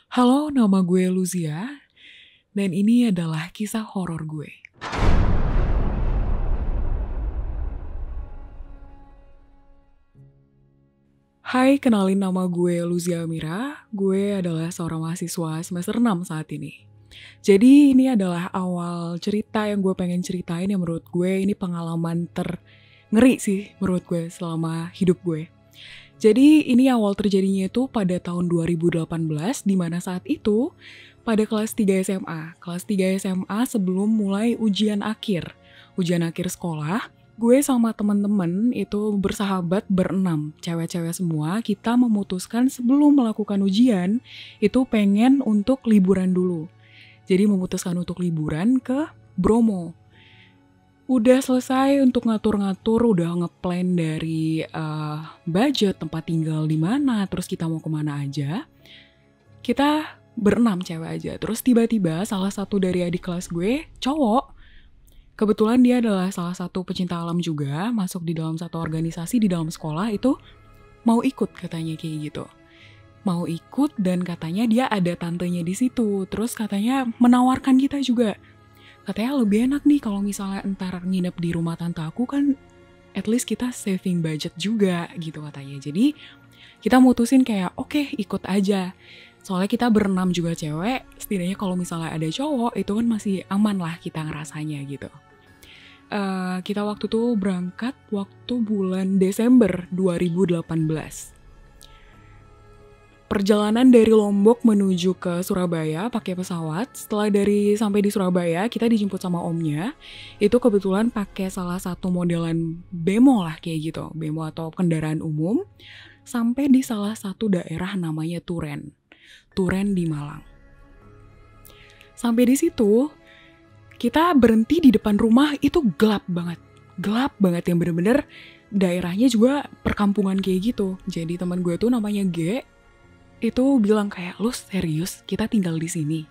Halo, nama gue Luzia, dan ini adalah kisah horor gue. Hai, kenalin nama gue Luzia Amira. Gue adalah seorang mahasiswa semester 6 saat ini. Jadi ini adalah awal cerita yang gue pengen ceritain yang menurut gue ini pengalaman ngeri sih menurut gue selama hidup gue. Jadi ini awal terjadinya itu pada tahun 2018, di mana saat itu pada kelas 3 SMA. Kelas 3 SMA sebelum mulai ujian akhir. Ujian akhir sekolah, gue sama temen-temen itu bersahabat berenam, cewek-cewek semua. Kita memutuskan sebelum melakukan ujian, itu pengen untuk liburan dulu. Jadi memutuskan untuk liburan ke Bromo. Udah selesai untuk ngatur-ngatur, udah ngeplan dari budget, tempat tinggal di mana, terus kita mau kemana aja. Kita berenam cewek aja. Terus tiba-tiba salah satu dari adik kelas gue, cowok, kebetulan dia adalah salah satu pecinta alam juga, masuk di dalam satu organisasi di dalam sekolah itu, mau ikut katanya kayak gitu. Mau ikut dan katanya dia ada tantenya di situ. Terus katanya menawarkan kita juga. Katanya lebih enak nih kalau misalnya entar nginep di rumah tante aku kan at least kita saving budget juga gitu katanya. Jadi kita mutusin kayak oke, ikut aja. Soalnya kita berenam juga cewek, setidaknya kalau misalnya ada cowok itu kan masih aman lah kita ngerasanya gitu. Kita waktu itu berangkat waktu bulan Desember 2018. Perjalanan dari Lombok menuju ke Surabaya pakai pesawat. Setelah sampai di Surabaya, kita dijemput sama omnya. Itu kebetulan pakai salah satu modelan bemo lah kayak gitu, bemo atau kendaraan umum. Sampai di salah satu daerah namanya Turen di Malang. Sampai di situ, kita berhenti di depan rumah itu gelap banget yang bener-bener daerahnya juga perkampungan kayak gitu. Jadi teman gue tuh namanya G. Itu bilang kayak, lu serius kita tinggal di sini?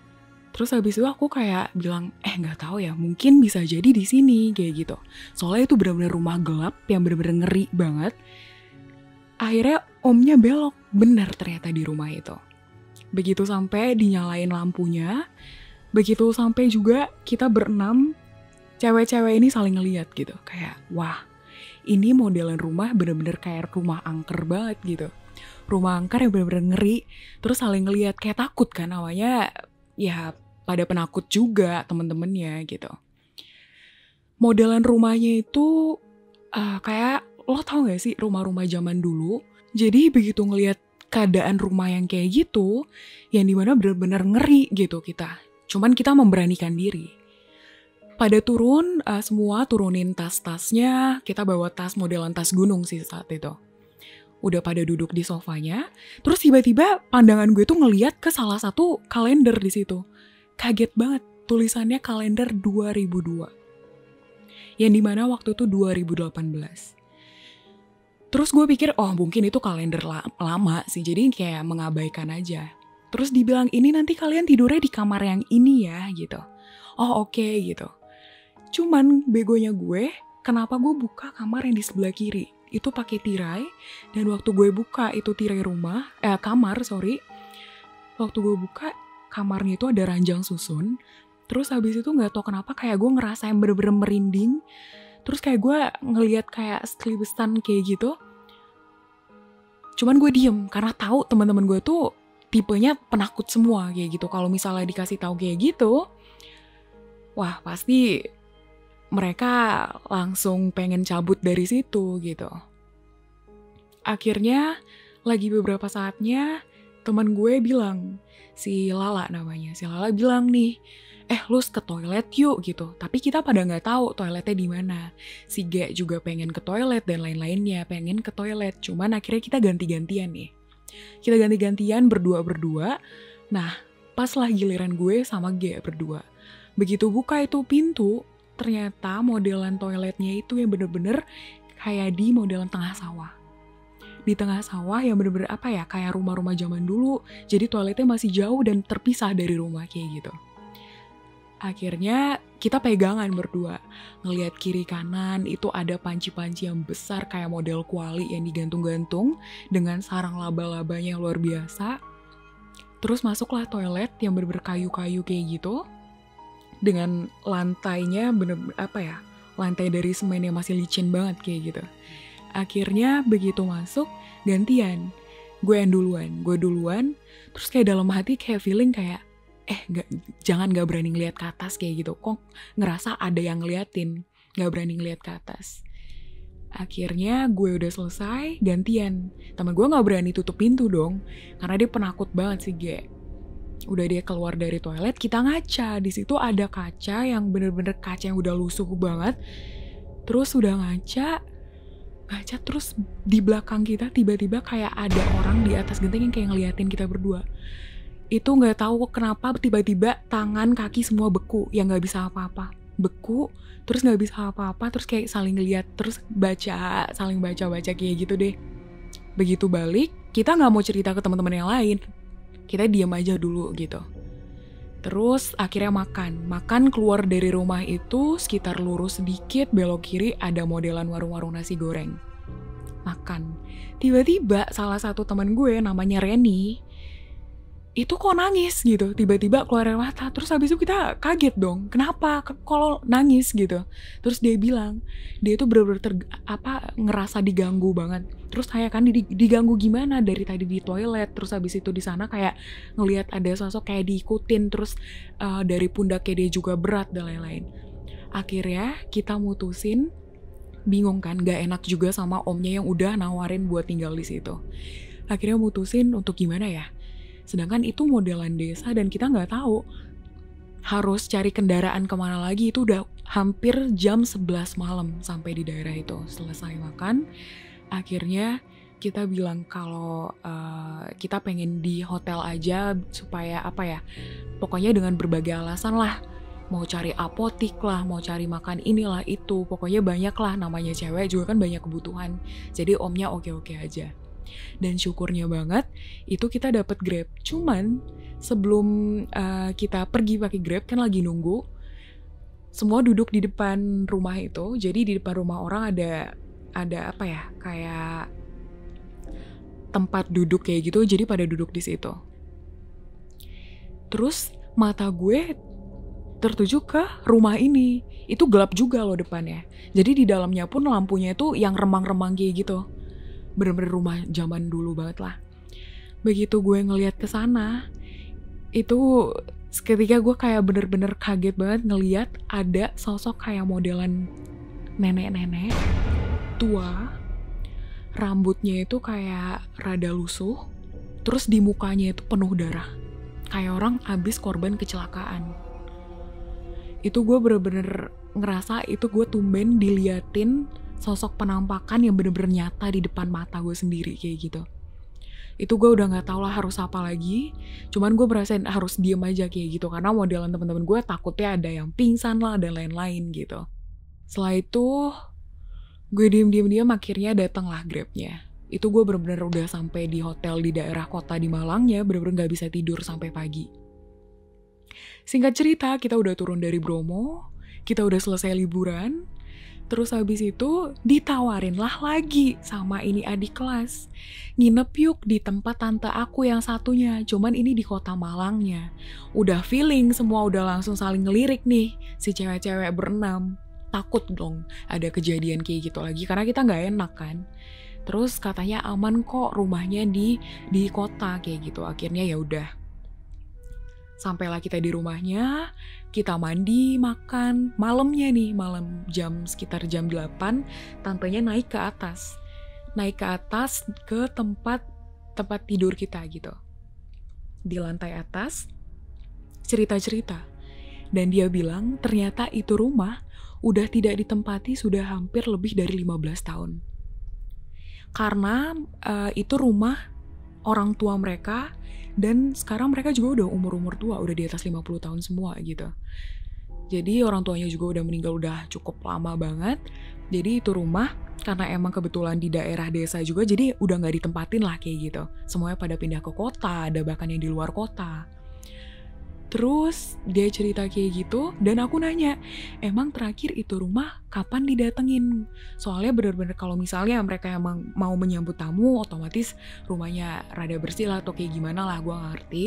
Terus habis itu aku kayak bilang, nggak tahu ya, mungkin bisa jadi di sini kayak gitu. Soalnya itu benar-benar rumah gelap yang benar-benar ngeri banget. Akhirnya omnya belok, benar ternyata di rumah itu. Begitu sampai dinyalain lampunya, begitu sampai juga kita berenam, cewek-cewek ini saling ngeliat gitu, kayak wah, ini modelan rumah benar-benar kayak rumah angker banget gitu. Rumah angker yang bener-bener ngeri, terus saling ngeliat kayak takut kan awalnya, ya pada penakut juga temen-temennya gitu. Modelan rumahnya itu kayak lo tau gak sih rumah-rumah zaman dulu? Jadi begitu ngeliat keadaan rumah yang kayak gitu, yang dimana bener-bener ngeri gitu kita. Cuman kita memberanikan diri. Pada turun, semua turunin tas-tasnya, kita bawa tas modelan tas gunung sih saat itu. Udah pada duduk di sofanya, terus tiba-tiba pandangan gue tuh ngeliat ke salah satu kalender di situ. Kaget banget, tulisannya kalender 2002. Yang dimana waktu itu 2018. Terus gue pikir, oh mungkin itu kalender lama sih, jadi kayak mengabaikan aja. Terus dibilang, ini nanti kalian tidurnya di kamar yang ini ya, gitu. Oh oke, gitu. Cuman begonya gue, kenapa gue buka kamar yang di sebelah kiri? Itu pakai tirai, dan waktu gue buka itu tirai kamar. Waktu gue buka, kamarnya itu ada ranjang susun. Terus habis itu gak tau kenapa kayak gue ngerasa yang bener-bener merinding. Terus kayak gue ngeliat kayak sekelibesan kayak gitu. Cuman gue diem, karena tahu teman-teman gue tuh tipenya penakut semua kayak gitu. Kalau misalnya dikasih tahu kayak gitu, wah pasti mereka langsung pengen cabut dari situ gitu. Akhirnya lagi beberapa saatnya teman gue bilang, si Lala namanya, si Lala bilang nih, lu ke toilet yuk gitu. Tapi kita pada nggak tahu toiletnya di mana. Si G juga pengen ke toilet dan lain-lainnya pengen ke toilet. Cuman akhirnya kita ganti-gantian nih. Kita ganti-gantian berdua. Nah, pas lah giliran gue sama G berdua. Begitu buka itu pintu, ternyata modelan toiletnya itu yang bener-bener kayak di modelan tengah sawah. Di tengah sawah yang bener-bener kayak rumah-rumah zaman dulu. Jadi toiletnya masih jauh dan terpisah dari rumah kayak gitu. Akhirnya kita pegangan berdua. Ngelihat kiri kanan itu ada panci-panci yang besar kayak model kuali yang digantung-gantung dengan sarang laba-labanya yang luar biasa. Terus masuklah toilet yang bener-bener kayu-kayu kayak gitu. Dengan lantainya lantai dari semen yang masih licin banget kayak gitu. Akhirnya begitu masuk, gantian. Gue duluan. Terus kayak dalam hati kayak feeling kayak, jangan gak berani ngeliat ke atas kayak gitu. Kok ngerasa ada yang ngeliatin, gak berani ngeliat ke atas. Akhirnya gue udah selesai, gantian. Temen gue gak berani tutup pintu dong, karena dia penakut banget sih, Ge. Udah dia keluar dari toilet, kita ngaca. Di situ ada kaca yang bener-bener kaca yang udah lusuh banget. Terus udah ngaca terus di belakang kita tiba-tiba kayak ada orang di atas genteng yang kayak ngeliatin kita berdua. Itu gak tahu kenapa tiba-tiba tangan kaki semua beku, yang gak bisa apa-apa. Beku, terus gak bisa apa-apa, terus kayak saling ngeliat, terus saling baca-baca kayak gitu deh. Begitu balik, kita gak mau cerita ke teman-teman yang lain. Kita diam aja dulu gitu. Terus akhirnya makan keluar dari rumah itu sekitar lurus sedikit, belok kiri ada modelan warung-warung nasi goreng. Makan. Tiba-tiba salah satu teman gue namanya Reni, itu kok nangis gitu, tiba-tiba keluar air mata. Terus habis itu kita kaget dong, kenapa kalau nangis gitu. Terus dia bilang, dia itu bener-bener ngerasa diganggu banget. Terus saya kan diganggu gimana, dari tadi di toilet, terus habis itu di sana kayak ngelihat ada sosok kayak diikutin, terus dari pundaknya dia juga berat dan lain-lain. Akhirnya kita mutusin, bingung kan, gak enak juga sama omnya yang udah nawarin buat tinggal di situ. Akhirnya mutusin untuk gimana ya. Sedangkan itu modelan desa dan kita nggak tahu harus cari kendaraan kemana lagi. Itu udah hampir jam 11 malam sampai di daerah itu. Selesai makan, akhirnya kita bilang kalau kita pengen di hotel aja supaya pokoknya dengan berbagai alasan lah. Mau cari apotik lah, mau cari makan inilah itu. Pokoknya banyak lah, namanya cewek juga kan banyak kebutuhan. Jadi omnya oke-oke aja. Dan syukurnya banget itu kita dapat Grab. Cuman sebelum kita pergi pakai Grab kan lagi nunggu, semua duduk di depan rumah itu. Jadi di depan rumah orang ada kayak tempat duduk kayak gitu. Jadi pada duduk di situ. Terus mata gue tertuju ke rumah ini. Itu gelap juga loh depannya. Jadi di dalamnya pun lampunya itu yang remang-remang kayak gitu. Bener-bener rumah zaman dulu banget lah. Begitu gue ngeliat ke sana, itu seketika gue kayak bener-bener kaget banget ngeliat ada sosok kayak modelan nenek-nenek tua, rambutnya itu kayak rada lusuh, terus di mukanya itu penuh darah, kayak orang abis korban kecelakaan. Itu gue bener-bener ngerasa itu gue tumben diliatin sosok penampakan yang bener-bener nyata di depan mata gue sendiri kayak gitu. Itu gue udah gak tau lah harus apa lagi. Cuman gue merasain harus diem aja kayak gitu. Karena modelan teman-teman gue takutnya ada yang pingsan lah dan lain-lain gitu. Setelah itu gue diem akhirnya datang lah Grabnya. Itu gue bener-bener udah sampai di hotel di daerah kota di Malangnya. Bener-bener gak bisa tidur sampai pagi. Singkat cerita, kita udah turun dari Bromo. Kita udah selesai liburan. Terus habis itu ditawarin lah lagi sama ini adik kelas. Nginep yuk di tempat tante aku yang satunya. Cuman ini di kota Malangnya. Udah feeling semua udah langsung saling ngelirik nih. Si cewek-cewek berenam. Takut dong ada kejadian kayak gitu lagi. Karena kita gak enak kan. Terus katanya aman kok rumahnya di kota kayak gitu. Akhirnya ya udah. Sampailah kita di rumahnya, kita mandi, makan, malamnya nih, malam sekitar jam 8, tantenya naik ke atas ke tempat tidur kita gitu. Di lantai atas, cerita-cerita. Dan dia bilang ternyata itu rumah udah tidak ditempati sudah hampir lebih dari 15 tahun. Karena itu rumah orang tua mereka. Dan sekarang mereka juga udah umur tua, udah di atas 50 tahun semua gitu. Jadi orang tuanya juga udah meninggal udah cukup lama banget. Jadi itu rumah, karena emang kebetulan di daerah desa juga, jadi udah gak ditempatin lah kayak gitu. Semuanya pada pindah ke kota, ada bahkan yang di luar kota. Terus dia cerita kayak gitu, dan aku nanya, emang terakhir itu rumah kapan didatengin? Soalnya bener-bener kalau misalnya mereka emang mau menyambut tamu, otomatis rumahnya rada bersih lah atau kayak gimana lah, gue gak ngerti.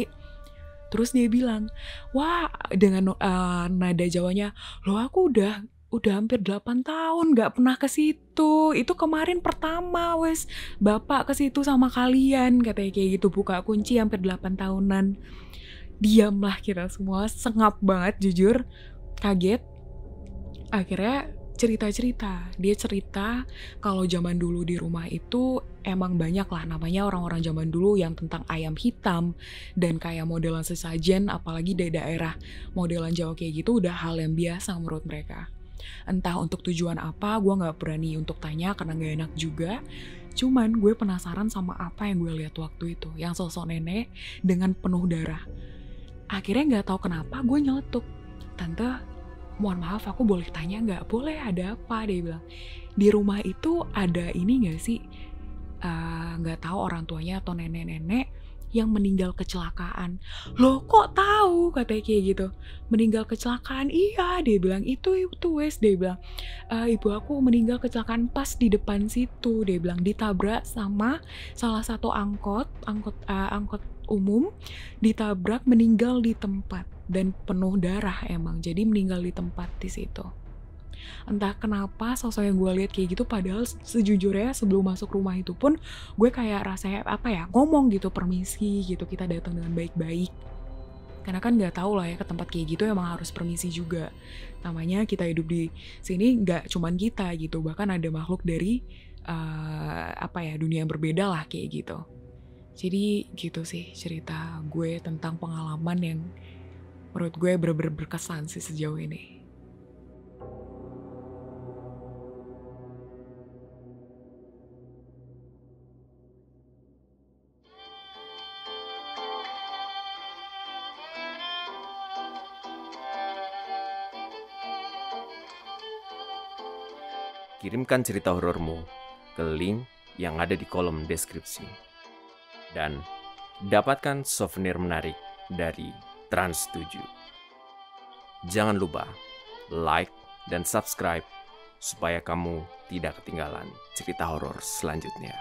Terus dia bilang, wah, dengan nada Jawanya, loh aku udah hampir 8 tahun gak pernah ke situ. Itu kemarin pertama wes bapak ke situ sama kalian, katanya kayak gitu. Buka kunci hampir 8 tahunan. Diamlah kita semua, sengap banget jujur, kaget. Akhirnya dia cerita kalau zaman dulu di rumah itu emang banyak lah namanya orang-orang zaman dulu yang tentang ayam hitam dan kayak modelan sesajen, apalagi dari daerah modelan Jawa kayak gitu udah hal yang biasa menurut mereka. Entah untuk tujuan apa, gue gak berani untuk tanya karena gak enak juga. Cuman gue penasaran sama apa yang gue lihat waktu itu, yang sosok nenek dengan penuh darah. Akhirnya gak tahu kenapa gue nyeletuk, "Tante, mohon maaf aku boleh tanya nggak?" "Boleh, ada apa?" Dia bilang, "Di rumah itu ada ini nggak sih, nggak tahu orang tuanya atau nenek-nenek yang meninggal kecelakaan." "Loh kok tahu?" katanya kayak gitu. "Meninggal kecelakaan?" "Iya," dia bilang, itu wes." Dia bilang, "Ibu aku meninggal kecelakaan pas di depan situ." Dia bilang ditabrak sama salah satu angkot umum, ditabrak, meninggal di tempat dan penuh darah emang. Jadi meninggal di tempat di situ. Entah kenapa sosok yang gue lihat kayak gitu, padahal sejujurnya sebelum masuk rumah itu pun gue kayak rasanya ngomong gitu, permisi gitu, kita datang dengan baik-baik. Karena kan nggak tahu lah ya, ke tempat kayak gitu emang harus permisi juga. Namanya kita hidup di sini nggak cuman kita gitu, bahkan ada makhluk dari dunia yang berbeda lah kayak gitu. Jadi gitu sih cerita gue tentang pengalaman yang menurut gue bener-bener berkesan sih sejauh ini. Kirimkan cerita horormu ke link yang ada di kolom deskripsi. Dan dapatkan souvenir menarik dari Trans 7. Jangan lupa like dan subscribe supaya kamu tidak ketinggalan cerita horor selanjutnya.